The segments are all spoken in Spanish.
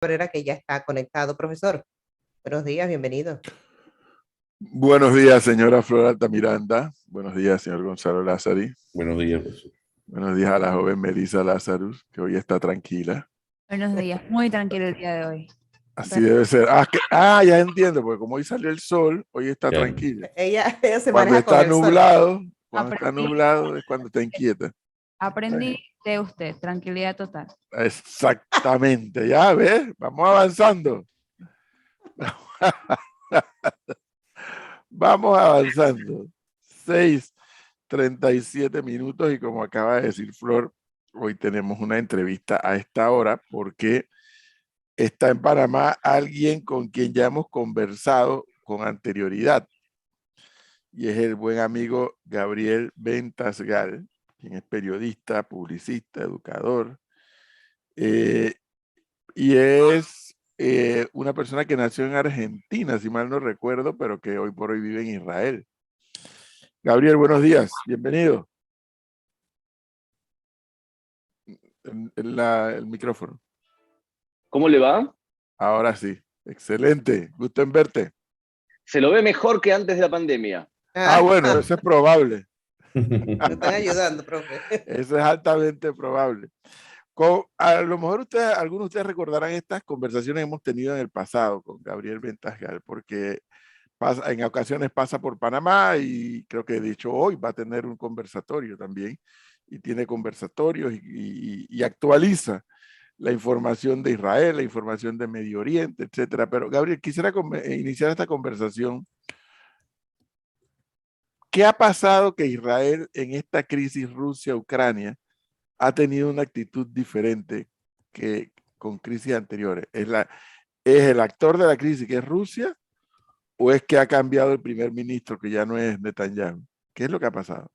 Cabrera, que ya está conectado. Profesor, buenos días, bienvenido. Buenos días, señora Flor Altamiranda. Buenos días, señor Gonzalo Lázari. Buenos días, profesor. Buenos días a la joven Melissa Lazarus, que hoy está tranquila. Buenos días, muy tranquilo el día de hoy. Así debe ser. Ya entiendo, porque como hoy salió el sol, hoy está Ya. tranquila. Ella se Cuando maneja con está el sol. nublado, cuando está Aprendí. nublado es cuando está inquieta. Aprendí de usted, tranquilidad total. Exactamente, ya ves, vamos avanzando. Vamos avanzando. 6:37 y como acaba de decir Flor, hoy tenemos una entrevista a esta hora porque está en Panamá alguien con quien ya hemos conversado con anterioridad y es el buen amigo Gabriel Ventasgal, quien es periodista, publicista, educador, y es una persona que nació en Argentina, si mal no recuerdo, pero que hoy por hoy vive en Israel. Gabriel, buenos días, bienvenido. El micrófono. ¿Cómo le va? Ahora sí, excelente, gusto en verte. Se lo ve mejor que antes de la pandemia. Bueno, eso es probable. Me están ayudando, profe. Eso es altamente probable. A lo mejor algunos de ustedes recordarán estas conversaciones que hemos tenido en el pasado con Gabriel Ventasgal, porque en ocasiones pasa por Panamá y creo que de hecho hoy va a tener un conversatorio también, y tiene conversatorios y actualiza la información de Israel, la información de Medio Oriente, etcétera. Pero Gabriel, quisiera iniciar esta conversación. ¿Qué ha pasado que Israel en esta crisis Rusia-Ucrania ha tenido una actitud diferente que con crisis anteriores? ¿Es el actor de la crisis que es Rusia o es que ha cambiado el primer ministro que ya no es Netanyahu? ¿Qué es lo que ha pasado?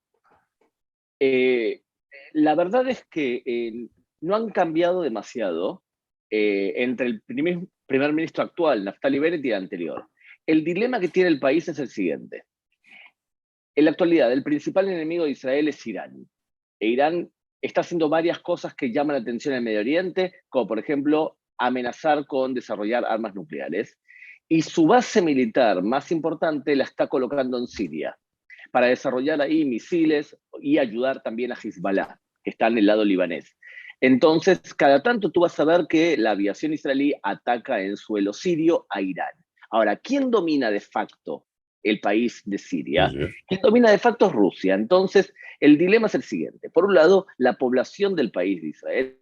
La verdad es que no han cambiado demasiado entre el primer ministro actual, Naftali Bennett, y el anterior. El dilema que tiene el país es el siguiente. En la actualidad, el principal enemigo de Israel es Irán. Irán está haciendo varias cosas que llaman la atención en el Medio Oriente, como por ejemplo amenazar con desarrollar armas nucleares. Y su base militar más importante la está colocando en Siria, para desarrollar ahí misiles y ayudar también a Hezbollah, que está en el lado libanés. Entonces, cada tanto tú vas a ver que la aviación israelí ataca en suelo sirio a Irán. Ahora, ¿quién domina de facto el país de Siria? Quien domina de facto es Rusia. Entonces, el dilema es el siguiente. Por un lado, la población del país de Israel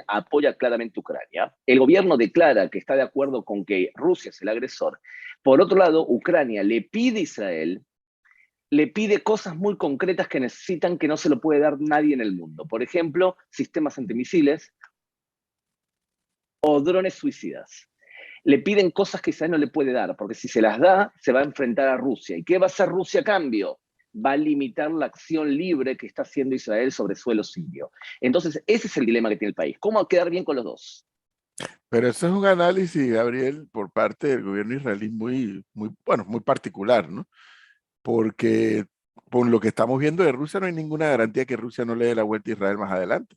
apoya claramente a Ucrania. El gobierno declara que está de acuerdo con que Rusia es el agresor. Por otro lado, Ucrania le pide a Israel, le pide cosas muy concretas que necesitan, que no se lo puede dar nadie en el mundo. Por ejemplo, sistemas antimisiles o drones suicidas. Le piden cosas que Israel no le puede dar, porque si se las da, se va a enfrentar a Rusia. ¿Y qué va a hacer Rusia a cambio? Va a limitar la acción libre que está haciendo Israel sobre suelo sirio. Entonces, ese es el dilema que tiene el país. ¿Cómo quedar bien con los dos? Pero eso es un análisis, Gabriel, por parte del gobierno israelí muy particular, ¿no? Porque por lo que estamos viendo de Rusia no hay ninguna garantía que Rusia no le dé la vuelta a Israel más adelante.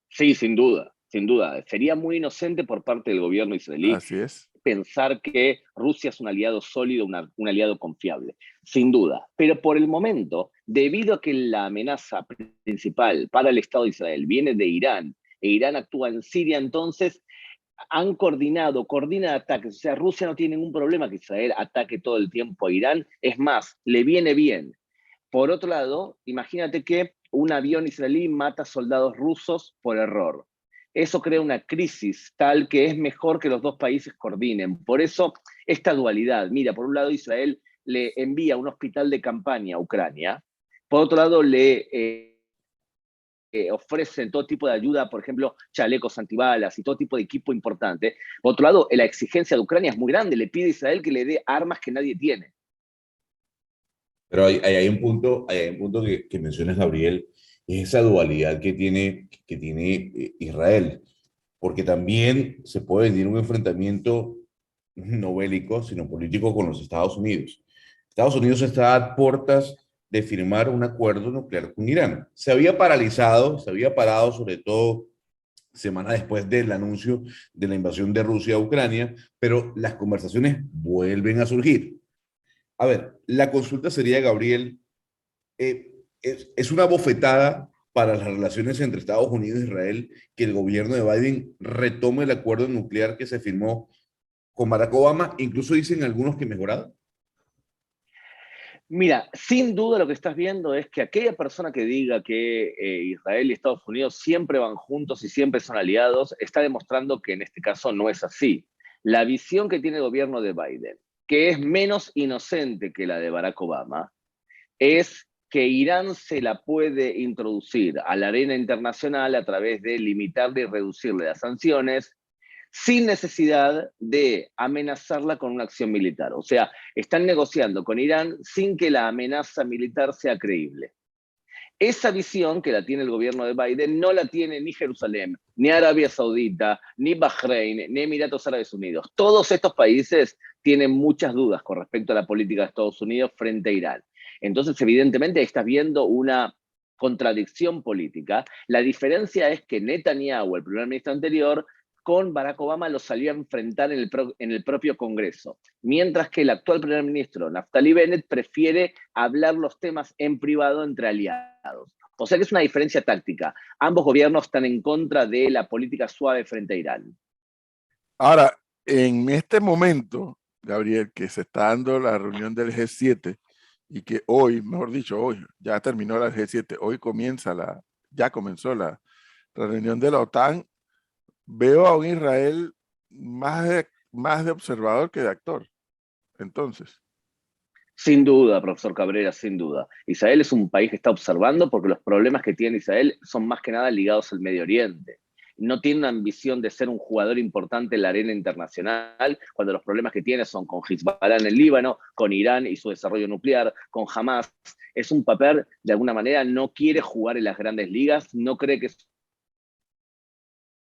Sí, sin duda, sin duda. Sería muy inocente por parte del gobierno israelí Así es. pensar que Rusia es un aliado sólido, un aliado confiable, sin duda. Pero por el momento, debido a que la amenaza principal para el Estado de Israel viene de Irán, e Irán actúa en Siria, entonces coordina ataques. O sea, Rusia no tiene ningún problema que Israel ataque todo el tiempo a Irán. Es más, le viene bien. Por otro lado, imagínate que un avión israelí mata soldados rusos por error. Eso crea una crisis tal que es mejor que los dos países coordinen. Por eso, esta dualidad. Mira, por un lado Israel le envía un hospital de campaña a Ucrania, por otro lado le ofrecen todo tipo de ayuda, por ejemplo, chalecos antibalas y todo tipo de equipo importante. Por otro lado, la exigencia de Ucrania es muy grande, le pide a Israel que le dé armas que nadie tiene. Pero hay un punto, que mencionas, Gabriel, es esa dualidad que tiene Israel, porque también se puede venir un enfrentamiento no bélico, sino político con los Estados Unidos. Estados Unidos está a puertas de firmar un acuerdo nuclear con Irán. Se había paralizado, se había parado sobre todo semana después del anuncio de la invasión de Rusia a Ucrania, pero las conversaciones vuelven a surgir. A ver, la consulta sería, Gabriel, es una bofetada para las relaciones entre Estados Unidos e Israel que el gobierno de Biden retome el acuerdo nuclear que se firmó con Barack Obama, incluso dicen algunos que mejorado. Mira, sin duda lo que estás viendo es que aquella persona que diga que Israel y Estados Unidos siempre van juntos y siempre son aliados, está demostrando que en este caso no es así. La visión que tiene el gobierno de Biden, que es menos inocente que la de Barack Obama, es que Irán se la puede introducir a la arena internacional a través de limitarle y reducirle las sanciones sin necesidad de amenazarla con una acción militar. O sea, están negociando con Irán sin que la amenaza militar sea creíble. Esa visión que la tiene el gobierno de Biden no la tiene ni Jerusalén, ni Arabia Saudita, ni Bahrein, ni Emiratos Árabes Unidos. Todos estos países tienen muchas dudas con respecto a la política de Estados Unidos frente a Irán. Entonces, evidentemente, estás viendo una contradicción política. La diferencia es que Netanyahu, el primer ministro anterior, con Barack Obama lo salió a enfrentar en el propio Congreso, mientras que el actual primer ministro, Naftali Bennett, prefiere hablar los temas en privado entre aliados. O sea que es una diferencia táctica. Ambos gobiernos están en contra de la política suave frente a Irán. Ahora, en este momento, Gabriel, que se está dando la reunión del G7 y que hoy, mejor dicho, hoy ya terminó la G7, hoy ya comenzó la reunión de la OTAN. Veo a un Israel más de observador que de actor. Entonces. Sin duda, profesor Cabrera, sin duda. Israel es un país que está observando porque los problemas que tiene Israel son más que nada ligados al Medio Oriente. No tiene una ambición de ser un jugador importante en la arena internacional cuando los problemas que tiene son con Hezbollah en el Líbano, con Irán y su desarrollo nuclear, con Hamas. Es un papel, de alguna manera, no quiere jugar en las grandes ligas, no cree que es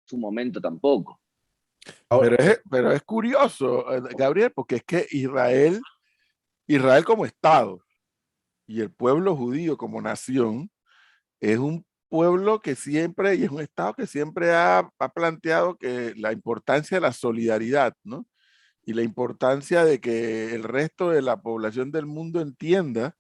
su momento tampoco. Pero es curioso, Gabriel, porque es que Israel como Estado y el pueblo judío como nación es un pueblo que siempre, y es un Estado que siempre ha planteado que la importancia de la solidaridad, ¿no? Y la importancia de que el resto de la población del mundo entienda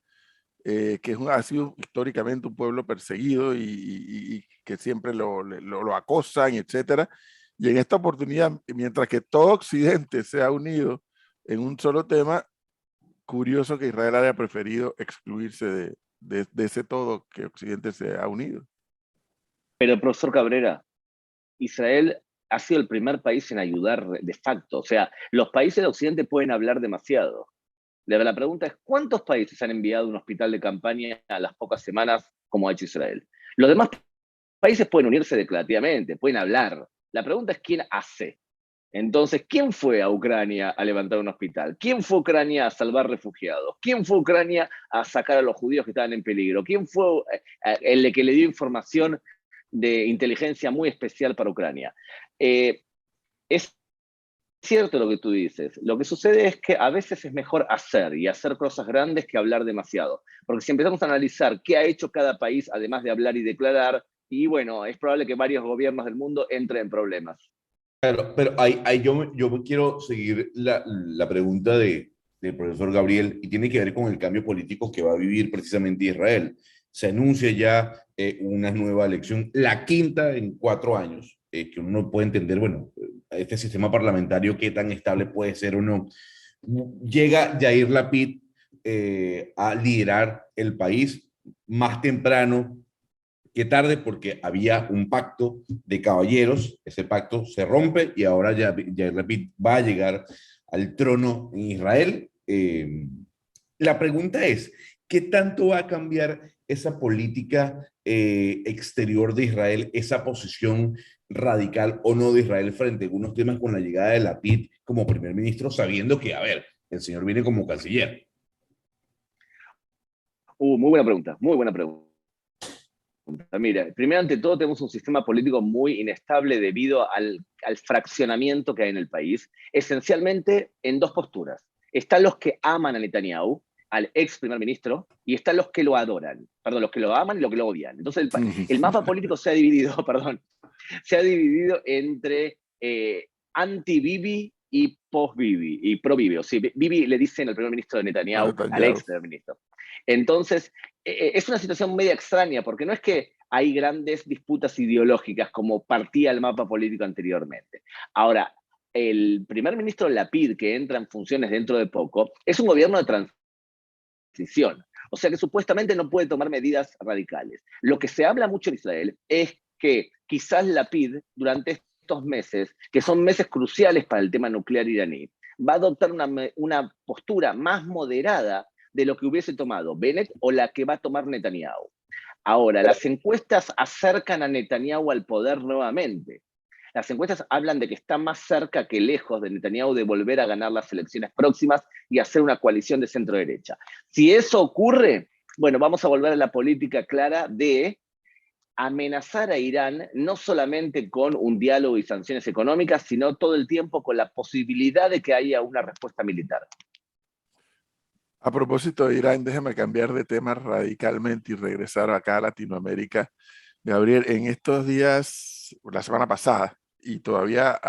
que ha sido históricamente un pueblo perseguido y que siempre lo acosan, etcétera. Y en esta oportunidad, mientras que todo Occidente se ha unido en un solo tema, curioso que Israel haya preferido excluirse de ese todo que Occidente se ha unido. Pero, profesor Cabrera, Israel ha sido el primer país en ayudar de facto. O sea, los países de Occidente pueden hablar demasiado. La pregunta es, ¿cuántos países han enviado un hospital de campaña a las pocas semanas como ha hecho Israel? Los demás países pueden unirse declarativamente, pueden hablar. La pregunta es, ¿quién hace? Entonces, ¿quién fue a Ucrania a levantar un hospital? ¿Quién fue a Ucrania a salvar refugiados? ¿Quién fue a Ucrania a sacar a los judíos que estaban en peligro? ¿Quién fue el que le dio información de inteligencia muy especial para Ucrania? Es cierto lo que tú dices. Lo que sucede es que a veces es mejor hacer y hacer cosas grandes que hablar demasiado. Porque si empezamos a analizar qué ha hecho cada país, además de hablar y declarar, y bueno, es probable que varios gobiernos del mundo entren en problemas. Claro, pero yo me quiero seguir la pregunta del profesor Gabriel y tiene que ver con el cambio político que va a vivir precisamente Israel. Se anuncia ya una nueva elección, la quinta en 4 años, que uno no puede entender, bueno, este sistema parlamentario qué tan estable puede ser o no. Llega Yair Lapid a liderar el país más temprano que tarde porque había un pacto de caballeros, ese pacto se rompe y ahora Yair Lapid va a llegar al trono en Israel. La pregunta es, ¿qué tanto va a cambiar esa política exterior de Israel, esa posición radical o no de Israel frente a algunos temas con la llegada de Lapid como primer ministro, sabiendo que, a ver, el señor viene como canciller? Muy buena pregunta, muy buena pregunta. Mira, primero ante todo tenemos un sistema político muy inestable debido al fraccionamiento que hay en el país, esencialmente en dos posturas. Están los que aman a Netanyahu, al ex primer ministro, y están los que lo adoran, perdón, los que lo aman y los que lo odian. Entonces el mapa político se ha dividido, perdón, se ha dividido entre anti-Bibi y post-Bibi, y pro-Bibi. O sea, Bibi le dicen al primer ministro de Netanyahu, al ex primer ministro. Entonces, es una situación media extraña, porque no es que hay grandes disputas ideológicas como partía el mapa político anteriormente. Ahora, el primer ministro Lapid, que entra en funciones dentro de poco, es un gobierno de transición. O sea que supuestamente no puede tomar medidas radicales. Lo que se habla mucho en Israel es que quizás Lapid, durante estos meses, que son meses cruciales para el tema nuclear iraní, va a adoptar una postura más moderada de lo que hubiese tomado Bennett o la que va a tomar Netanyahu. Ahora, las encuestas acercan a Netanyahu al poder nuevamente. Las encuestas hablan de que está más cerca que lejos de Netanyahu de volver a ganar las elecciones próximas y hacer una coalición de centro-derecha. Si eso ocurre, bueno, vamos a volver a la política clara de amenazar a Irán no solamente con un diálogo y sanciones económicas, sino todo el tiempo con la posibilidad de que haya una respuesta militar. A propósito de Irán, déjeme cambiar de tema radicalmente y regresar acá a Latinoamérica. Gabriel, en estos días, la semana pasada, y todavía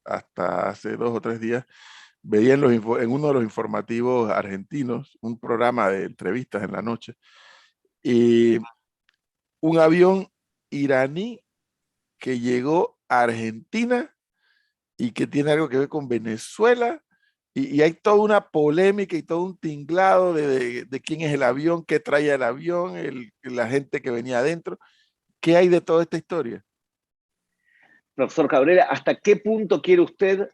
hasta hace 2 o 3 días, veía en uno de los informativos argentinos, un programa de entrevistas en la noche, y un avión iraní que llegó a Argentina y que tiene algo que ver con Venezuela, y hay toda una polémica y todo un tinglado de quién es el avión, qué traía el avión, la gente que venía adentro. ¿Qué hay de toda esta historia? Profesor Cabrera, ¿hasta qué punto quiere usted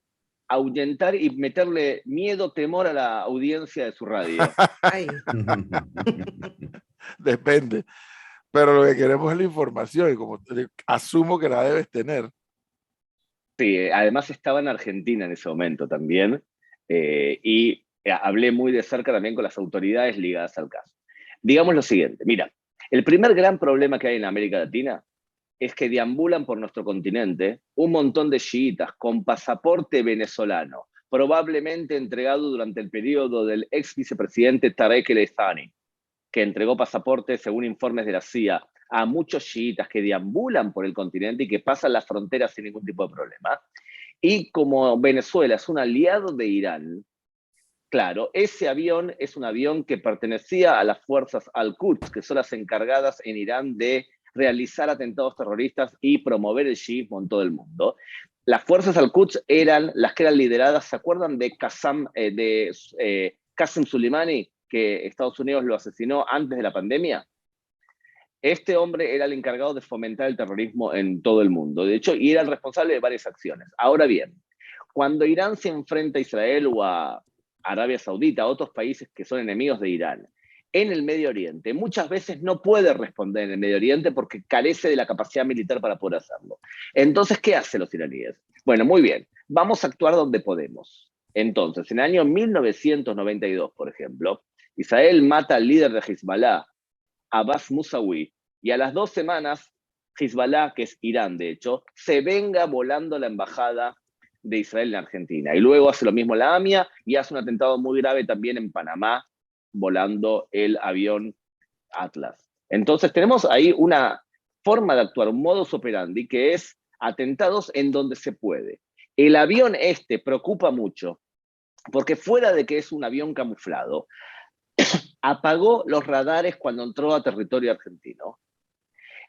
ahuyentar y meterle miedo, temor a la audiencia de su radio? Ay, Depende. Pero lo que queremos es la información y como asumo que la debes tener. Sí, además estaba en Argentina en ese momento también, y hablé muy de cerca también con las autoridades ligadas al caso. Digamos lo siguiente, mira, el primer gran problema que hay en América Latina es que deambulan por nuestro continente un montón de chiitas con pasaporte venezolano, probablemente entregado durante el periodo del ex vicepresidente Tarek El Aissani, que entregó pasaportes, según informes de la CIA, a muchos chiitas que deambulan por el continente y que pasan las fronteras sin ningún tipo de problema. Y como Venezuela es un aliado de Irán, claro, ese avión es un avión que pertenecía a las fuerzas Al-Quds, que son las encargadas en Irán de realizar atentados terroristas y promover el chiismo en todo el mundo. Las fuerzas Al-Quds eran las que eran lideradas, ¿se acuerdan de Qasem Soleimani, que Estados Unidos lo asesinó antes de la pandemia? Este hombre era el encargado de fomentar el terrorismo en todo el mundo, de hecho, y era el responsable de varias acciones. Ahora bien, cuando Irán se enfrenta a Israel o a Arabia Saudita, a otros países que son enemigos de Irán, en el Medio Oriente, muchas veces no puede responder en el Medio Oriente porque carece de la capacidad militar para poder hacerlo. Entonces, ¿qué hacen los iraníes? Bueno, muy bien, vamos a actuar donde podemos. Entonces, en el año 1992, por ejemplo, Israel mata al líder de Hezbollah, Abbas Musawi, y a las 2 semanas, Hezbollah, que es Irán de hecho, se venga volando la embajada de Israel en Argentina. Y luego hace lo mismo la AMIA y hace un atentado muy grave también en Panamá, volando el avión Atlas. Entonces tenemos ahí una forma de actuar, un modus operandi, que es atentados en donde se puede. El avión preocupa mucho, porque fuera de que es un avión camuflado, apagó los radares cuando entró a territorio argentino.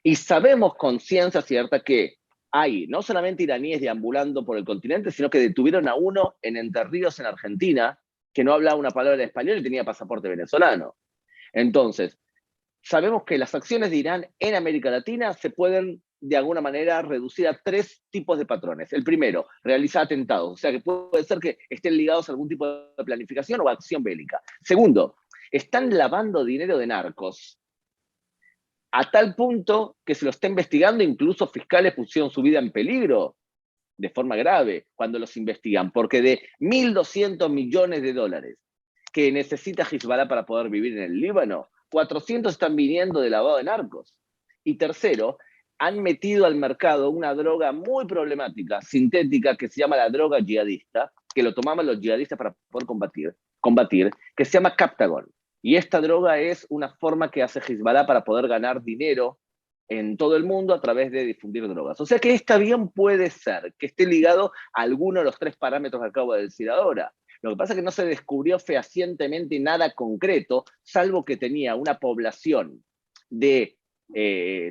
Y sabemos con ciencia cierta que hay no solamente iraníes deambulando por el continente, sino que detuvieron a uno en Entre Ríos, en Argentina, que no hablaba una palabra de español y tenía pasaporte venezolano. Entonces, sabemos que las acciones de Irán en América Latina se pueden, de alguna manera, reducir a 3 tipos de patrones. El primero, realizar atentados, o sea que puede ser que estén ligados a algún tipo de planificación o acción bélica. Segundo, están lavando dinero de narcos, a tal punto que se lo está investigando, incluso fiscales pusieron su vida en peligro de forma grave cuando los investigan, porque de 1.200 millones de dólares que necesita Hezbollah para poder vivir en el Líbano, 400 están viniendo de lavado de narcos. Y tercero, han metido al mercado una droga muy problemática, sintética, que se llama la droga yihadista, que lo tomaban los yihadistas para poder combatir, que se llama Captagon. Y esta droga es una forma que hace Hezbollah para poder ganar dinero en todo el mundo a través de difundir drogas. O sea que este avión puede ser que esté ligado a alguno de los 3 parámetros que acabo de decir ahora. Lo que pasa es que no se descubrió fehacientemente nada concreto, salvo que tenía una población de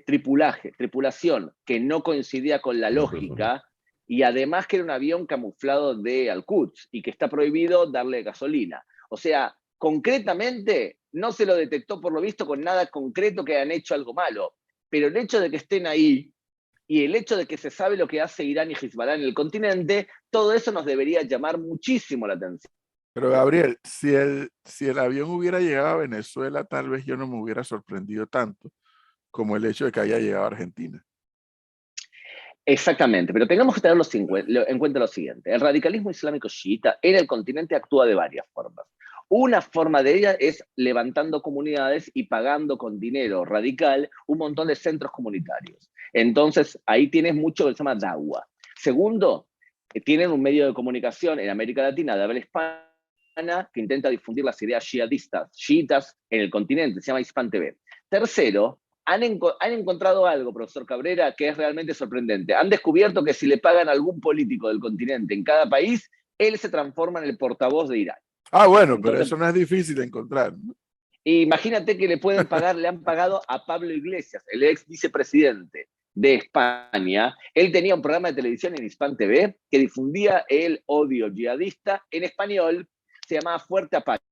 tripulación que no coincidía con la lógica, y además que era un avión camuflado de Al-Quds y que está prohibido darle gasolina. O sea, concretamente no se lo detectó por lo visto con nada concreto que hayan hecho algo malo, pero el hecho de que estén ahí y el hecho de que se sabe lo que hace Irán y Hezbollah en el continente, todo eso nos debería llamar muchísimo la atención. Pero Gabriel, si el avión hubiera llegado a Venezuela, tal vez yo no me hubiera sorprendido tanto como el hecho de que haya llegado a Argentina. Exactamente, pero tengamos que tener en cuenta lo siguiente. El radicalismo islámico chiita en el continente actúa de varias formas. Una forma de ella es levantando comunidades y pagando con dinero radical un montón de centros comunitarios. Entonces, ahí tienes mucho que se llama dawa. Segundo, tienen un medio de comunicación en América Latina de habla hispana que intenta difundir las ideas chiitas en el continente, se llama Hispan TV. Tercero, han encontrado algo, profesor Cabrera, que es realmente sorprendente. Han descubierto que si le pagan a algún político del continente en cada país, él se transforma en el portavoz de Irán. Ah, bueno, Entonces, pero eso no es difícil de encontrar, ¿no? Imagínate que le han pagado a Pablo Iglesias, el ex vicepresidente de España. Él tenía un programa de televisión en Hispan TV que difundía el odio yihadista en español, se llamaba Fuerte Apache.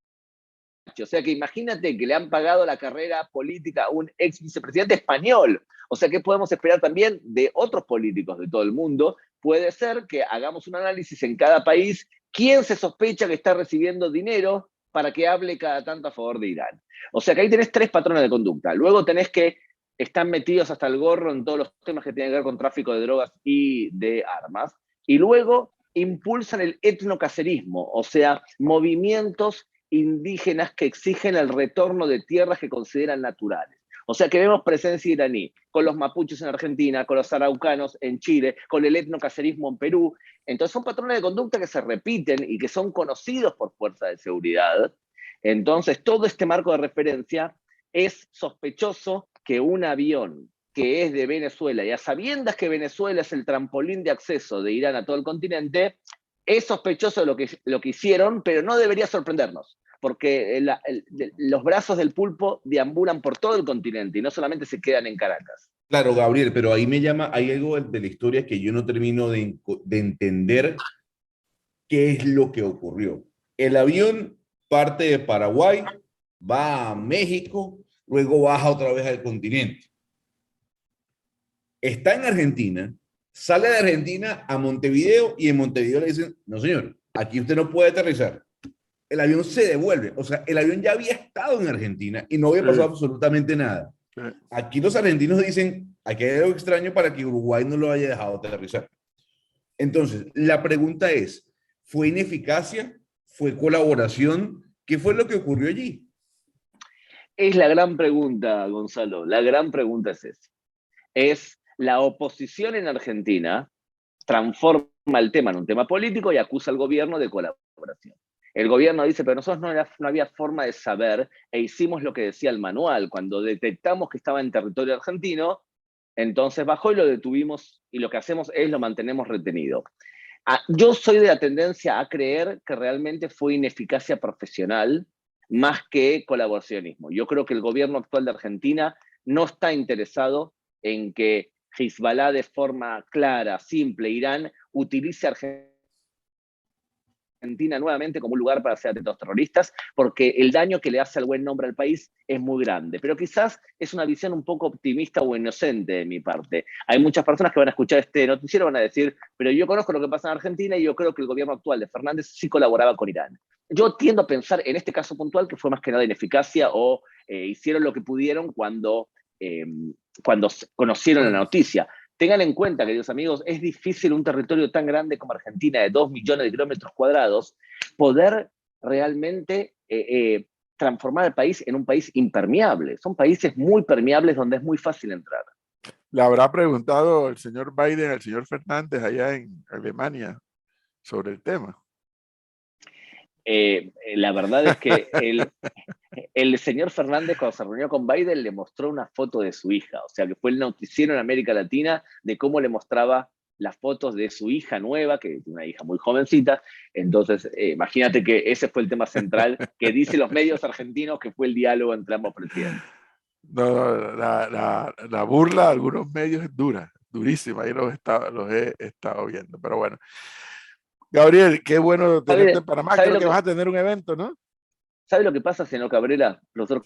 O sea que imagínate que le han pagado la carrera política a un ex vicepresidente español. O sea que podemos esperar también de otros políticos de todo el mundo. Puede ser que hagamos un análisis en cada país, quién se sospecha que está recibiendo dinero para que hable cada tanto a favor de Irán. O sea que ahí tenés 3 patrones de conducta. Luego tenés que están metidos hasta el gorro en todos los temas que tienen que ver con tráfico de drogas y de armas. Y luego impulsan el etnocacerismo, o sea, movimientos indígenas que exigen el retorno de tierras que consideran naturales. O sea que vemos presencia iraní con los mapuches en Argentina, con los araucanos en Chile, con el etnocacerismo en Perú. Entonces son patrones de conducta que se repiten y que son conocidos por fuerzas de seguridad. Entonces todo este marco de referencia es sospechoso que un avión que es de Venezuela, y a sabiendas que Venezuela es el trampolín de acceso de Irán a todo el continente, es sospechoso de lo que hicieron, pero no debería sorprendernos, porque los brazos del pulpo deambulan por todo el continente y no solamente se quedan en Caracas. Claro, Gabriel, pero ahí me llama, hay algo de la historia que yo no termino de entender qué es lo que ocurrió. El avión parte de Paraguay, va a México, luego baja otra vez al continente. Está en Argentina, sale de Argentina a Montevideo y en Montevideo le dicen, no señor, aquí usted no puede aterrizar. El avión se devuelve, o sea, el avión ya había estado en Argentina y no había pasado absolutamente nada. Aquí los argentinos dicen, aquí hay algo extraño para que Uruguay no lo haya dejado aterrizar. Entonces, la pregunta es, ¿fue ineficacia? ¿Fue colaboración? ¿Qué fue lo que ocurrió allí? Es la gran pregunta, Gonzalo, la gran pregunta es esa. Es la oposición en Argentina transforma el tema en un tema político y acusa al gobierno de colaboración. El gobierno dice, pero nosotros no había forma de saber e hicimos lo que decía el manual. Cuando detectamos que estaba en territorio argentino, entonces bajó y lo detuvimos y lo que hacemos es lo mantenemos retenido. Yo soy de la tendencia a creer que realmente fue ineficacia profesional más que colaboracionismo. Yo creo que el gobierno actual de Argentina no está interesado en que Hezbollah de forma clara, simple, Irán, utilice Argentina nuevamente como un lugar para hacer atentados terroristas, porque el daño que le hace al buen nombre al país es muy grande. Pero quizás es una visión un poco optimista o inocente de mi parte. Hay muchas personas que van a escuchar este noticiero y van a decir, pero yo conozco lo que pasa en Argentina y yo creo que el gobierno actual de Fernández sí colaboraba con Irán. Yo tiendo a pensar en este caso puntual que fue más que nada ineficacia o hicieron lo que pudieron cuando conocieron la noticia. Tengan en cuenta, queridos amigos, es difícil un territorio tan grande como Argentina, de 2 millones de kilómetros cuadrados, poder realmente transformar el país en un país impermeable. Son países muy permeables donde es muy fácil entrar. Le habrá preguntado el señor Biden al señor Fernández allá en Alemania sobre el tema. La verdad es que el señor Fernández, cuando se reunió con Biden, le mostró una foto de su hija. O sea, que fue el noticiero en América Latina de cómo le mostraba las fotos de su hija nueva, que es una hija muy jovencita. Entonces, imagínate que ese fue el tema central que dicen los medios argentinos que fue el diálogo entre ambos presidentes. No, la burla de algunos medios es dura, durísima, ahí los he estado viendo, pero bueno. Gabriel, qué bueno tenerte en Panamá, creo que vas a tener un evento, ¿no? ¿Sabe lo que pasa, señor Cabrera? Profesor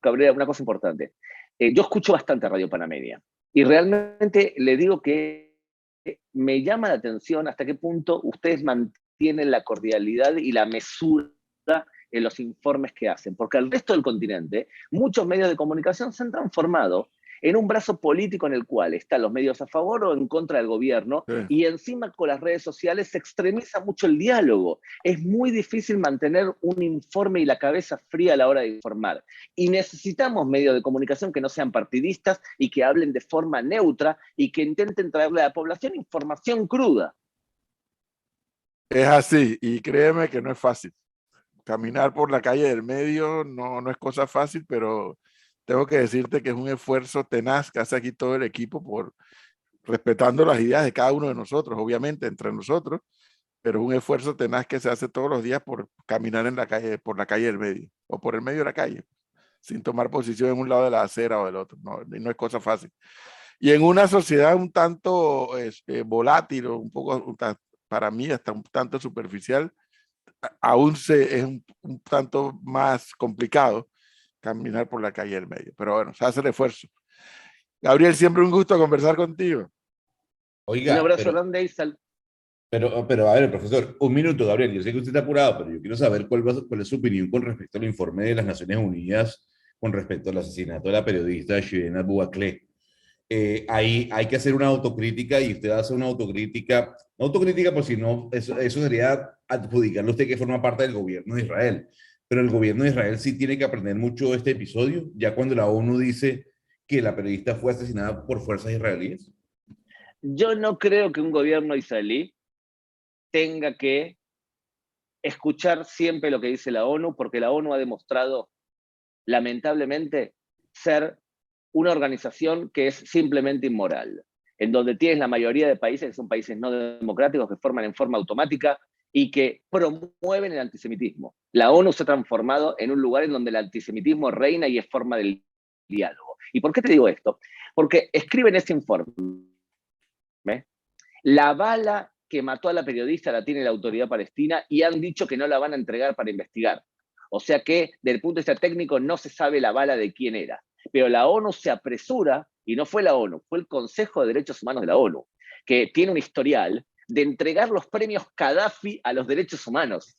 Cabrera, una cosa importante. Yo escucho bastante Radio Panamedia y realmente le digo que me llama la atención hasta qué punto ustedes mantienen la cordialidad y la mesura en los informes que hacen, porque al resto del continente muchos medios de comunicación se han transformado en un brazo político en el cual están los medios a favor o en contra del gobierno, y encima con las redes sociales se extremiza mucho el diálogo. Es muy difícil mantener un informe y la cabeza fría a la hora de informar. Y necesitamos medios de comunicación que no sean partidistas y que hablen de forma neutra y que intenten traerle a la población información cruda. Es así, y créeme que no es fácil. Caminar por la calle del medio no es cosa fácil, pero tengo que decirte que es un esfuerzo tenaz que hace aquí todo el equipo por respetando las ideas de cada uno de nosotros, obviamente entre nosotros, pero es un esfuerzo tenaz que se hace todos los días por caminar en la calle, por la calle del medio o por el medio de la calle, sin tomar posición en un lado de la acera o del otro. No es cosa fácil. Y en una sociedad un tanto volátil o un poco, para mí hasta un tanto superficial, aún es un tanto más complicado caminar por la calle del medio. Pero bueno, se hace el esfuerzo. Gabriel, siempre un gusto conversar contigo. Oiga, un abrazo grande y pero a ver, profesor, un minuto, Gabriel. Yo sé que usted está apurado, pero yo quiero saber cuál es su opinión con respecto al informe de las Naciones Unidas con respecto al asesinato de la periodista Shirin Abu Akleh. Ahí hay que hacer una autocrítica y usted hace una autocrítica, no autocrítica, pues si no, eso sería adjudicarle a usted que forma parte del gobierno de Israel. Pero el gobierno de Israel sí tiene que aprender mucho de este episodio, ya cuando la ONU dice que la periodista fue asesinada por fuerzas israelíes. Yo no creo que un gobierno israelí tenga que escuchar siempre lo que dice la ONU, porque la ONU ha demostrado, lamentablemente, ser una organización que es simplemente inmoral, en donde tienes la mayoría de países que son países no democráticos que forman en forma automática y que promueven el antisemitismo. La ONU se ha transformado en un lugar en donde el antisemitismo reina y es forma del diálogo. ¿Y por qué te digo esto? Porque escriben ese informe. La bala que mató a la periodista la tiene la autoridad palestina y han dicho que no la van a entregar para investigar. O sea que, desde el punto de vista técnico, no se sabe la bala de quién era. Pero la ONU se apresura, y no fue la ONU, fue el Consejo de Derechos Humanos de la ONU, que tiene un historial de entregar los premios Gaddafi a los derechos humanos.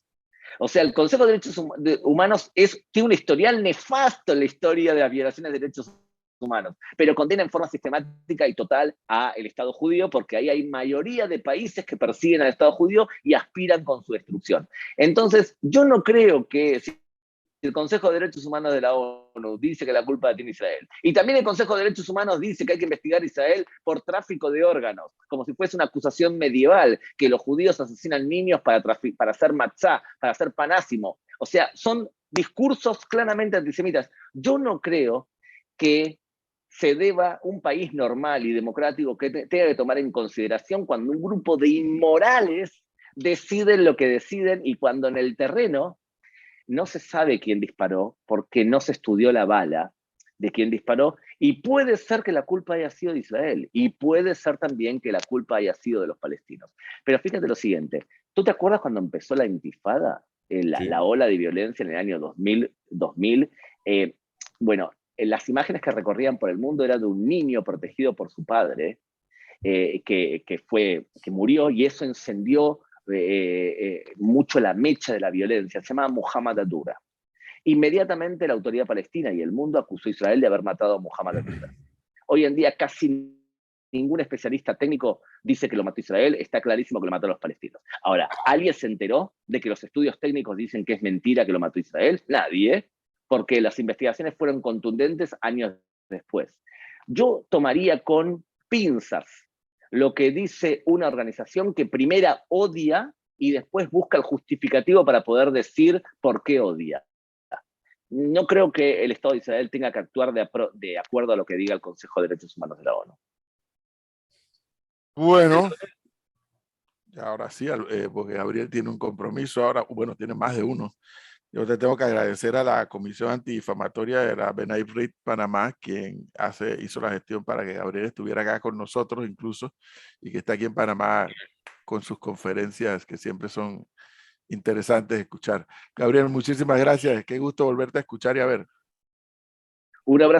O sea, el Consejo de Derechos Humanos tiene un historial nefasto en la historia de las violaciones de derechos humanos, pero condena en forma sistemática y total al Estado judío, porque ahí hay mayoría de países que persiguen al Estado judío y aspiran con su destrucción. Entonces, yo no creo que si el Consejo de Derechos Humanos de la ONU dice que la culpa la tiene Israel, y también el Consejo de Derechos Humanos dice que hay que investigar a Israel por tráfico de órganos, como si fuese una acusación medieval, que los judíos asesinan niños para hacer matzá, para hacer panásimo. O sea, son discursos claramente antisemitas. Yo no creo que se deba un país normal y democrático que tenga que tomar en consideración cuando un grupo de inmorales deciden lo que deciden y cuando en el terreno no se sabe quién disparó porque no se estudió la bala de quién disparó, y puede ser que la culpa haya sido de Israel y puede ser también que la culpa haya sido de los palestinos. Pero fíjate lo siguiente, ¿tú te acuerdas cuando empezó la intifada, la ola de violencia en el año 2000? Bueno, las imágenes que recorrían por el mundo eran de un niño protegido por su padre, que murió, y eso encendió mucho la mecha de la violencia. Se llama Muhammad Adura. Inmediatamente la autoridad palestina y el mundo acusó a Israel de haber matado a Muhammad Adura. Hoy en día casi ningún especialista técnico dice que lo mató Israel, está clarísimo que lo mató a los palestinos. Ahora, ¿alguien se enteró de que los estudios técnicos dicen que es mentira que lo mató Israel? Nadie, porque las investigaciones fueron contundentes años después. Yo tomaría con pinzas lo que dice una organización que primero odia y después busca el justificativo para poder decir por qué odia. No creo que el Estado de Israel tenga que actuar de acuerdo a lo que diga el Consejo de Derechos Humanos de la ONU. Bueno, y ahora sí, porque Gabriel tiene un compromiso ahora, bueno, tiene más de uno. Yo te tengo que agradecer a la Comisión Antidifamatoria de la B'nai B'rith Panamá, quien hizo la gestión para que Gabriel estuviera acá con nosotros incluso, y que está aquí en Panamá con sus conferencias que siempre son interesantes de escuchar. Gabriel, muchísimas gracias. Qué gusto volverte a escuchar y a ver. Un abrazo.